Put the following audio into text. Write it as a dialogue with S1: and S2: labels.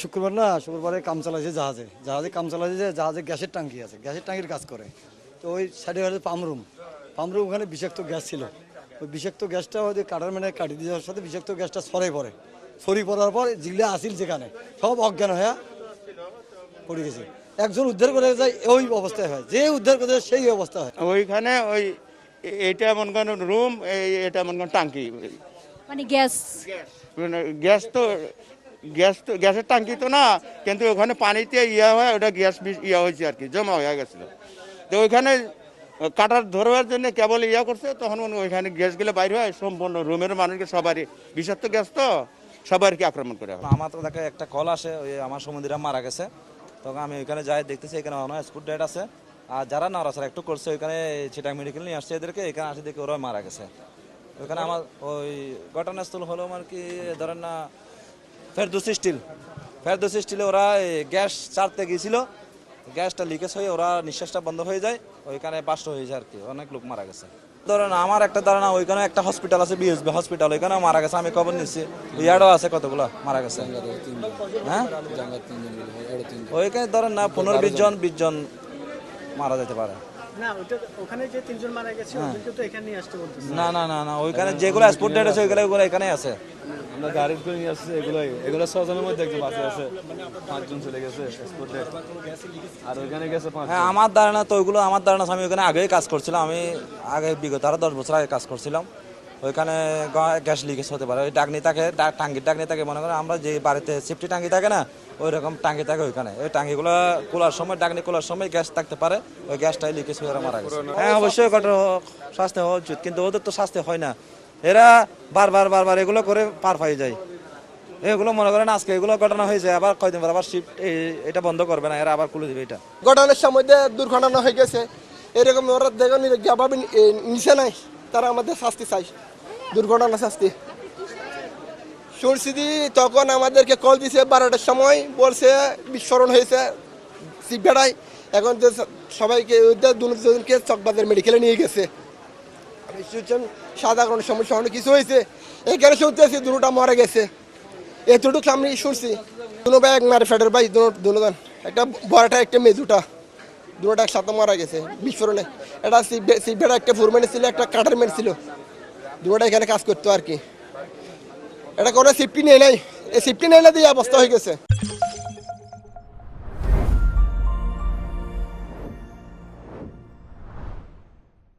S1: শুক্রবারে কাম চালাইছে জাহাজে কাম চালাইছে, যে জাহাজে গ্যাসের ট্যাঙ্কি আছে, গ্যাসের ট্যাঙ্কির কাজ করে। তো ওই সাইডে হচ্ছে পামরুম ওখানে বিষাক্ত গ্যাস ছিল। ওই বিষাক্ত গ্যাসটা হয়তো কাটার মানে কাটি দেওয়ার সাথে বিষাক্ত গ্যাসটা ছড়িয়ে পড়ার পর যেগুলো আসিল যেখানে সব অজ্ঞান হয়ে পড়ে গেছে। একজন উদ্ধার করে যায়, ওই অবস্থায় হয়, যে উদ্ধার করে সেই অবস্থা হয়।
S2: ওইখানে এটা মনে করেন রুম, এটা মনে করেন টাঙ্কি,
S3: মানে গ্যাস
S2: গ্যাসের টাঙ্কি তো না, কিন্তু ওখানে পানিতে হয়, ওটা গ্যাস হয়েছে আর কি, জমা হয়ে গেছিল। তো ওইখানে কাটার ধরবার জন্য কেবল করছে, তখন ওইখানে গ্যাসগুলো বাইরে হয়, সম্পূর্ণ রুমের মানুষকে সবারই বিষাক্ত গ্যাস, তো সবারকে আক্রমণ করে।
S4: আমার তো দেখে একটা কল আসে, ওই আমার সমুদ্রে মারা গেছে। তখন আমি ওইখানে যাই, দেখতেছি এখানে অনেক স্পট ডেট আছে, আর যারা নাড়াচাড়া একটু করছে ওইখানে চিটাং মেডিকেল নিয়ে আসছে এদেরকে, এখানে আসে দেখে ওরা মারা গেছে। ওইখানে আমার ওই ঘটনাস্থল হলো আর কি, ধরেন না ফেরদৌসি স্টিলে ওরা গ্যাস চারতে গিয়েছিল, গ্যাসটা লিকেজ হয়ে ওরা নিঃশ্বাসটা বন্ধ হয়ে যায়, ওইখানে বাস্ট হয়ে যায় আর কি, অনেক লোক মারা গেছে। ধরেন আমার একটা ধারণা, ওইখানে একটা হসপিটাল আছে, বিএসবি হসপিটাল, ওইখানে মারা গেছে, আমি খবর নিচ্ছি। ইয়ারও আছে কতগুলো মারা গেছে, হ্যাঁ ওইখানে ধরেন না 15-20 জন মারা যেতে পারে। না ওইখানে যেগুলো স্পট ডেট আছে ওইগুলো এখানে আছে।
S5: আমরা গাড়ির করে নিয়ে আসছি, এগুলো 6 জনের মধ্যে একজন বাঁচে আছে, 5 জন চলে গেছে স্পট ডেট, আর ওইখানে গেছে 5।
S4: হ্যাঁ আমার ধারণা তো ওইগুলো, আমার ধারণা আমি ওইখানে আগেই কাজ করছিলাম, আমি আগে বিগত আরো 10 বছর আগে কাজ করছিলাম। ওইখানে গ্যাস লিকেজ হতে পারে, ওই টাঙ্কি থাকে মনে করেন আমরা যে বাড়িতে সেফটি টাঙ্কি থাকে না, ওই রকম টাঙ্কি থাকে ওইখানে। ওই টাঙ্কিগুলো খোলার সময়, ডাকনি খোলার সময় গ্যাস থাকতে পারে, ওই গ্যাসটাই লিকেজ হয়ে মারা গেছে। হ্যাঁ অবশ্যই কঠোর শাস্তি হওয়া উচিত, কিন্তু ওদের তো শাস্তি হয় না, এরা বারবার এগুলো করে পার পাই যায়। এগুলো মনে করেন আজকে এগুলো ঘটনা হয়েছে, আবার কয়দিন পর আবার শিফট এটা বন্ধ করবে না, এরা আবার খুলে দিবে। এটা
S6: ঘটনার সময় দুর্ঘটনা হয়ে গেছে, এরকম ওরা দেখো নিচে নাই, তারা আমাদের শাস্তি চাই, দুর্ঘটনা শাস্তি। শুনছি তখন আমাদেরকে কল দিছে 12টার সময়, বলছে বিস্ফোরণ হয়েছে শিববেড়ায়। এখন যে সবাইকে দুজনকে চকবাজার মেডিকেলে নিয়ে গেছে, সাদা কোনো সমস্যা অনেক কিছু হয়েছে। এখানে শুনতেছি দুটা মারা গেছে, এতটুকু আমি শুনছি। দুনো ভাই এক মারে ফেডার ভাই, দুজন, একটা বড়টা একটা মেজুটা, দুটা একসাথে মারা গেছে বিস্ফোরণে। এটা শিববেড়া একটা ফুরম্যান ছিল, একটা কাটারম্যান ছিল, দুটা এখানে কাজ করতো আর কি। এটা কোনো সেফটি নেই, এই সেফটি নেই দিয়ে অবস্থা হয়ে গেছে।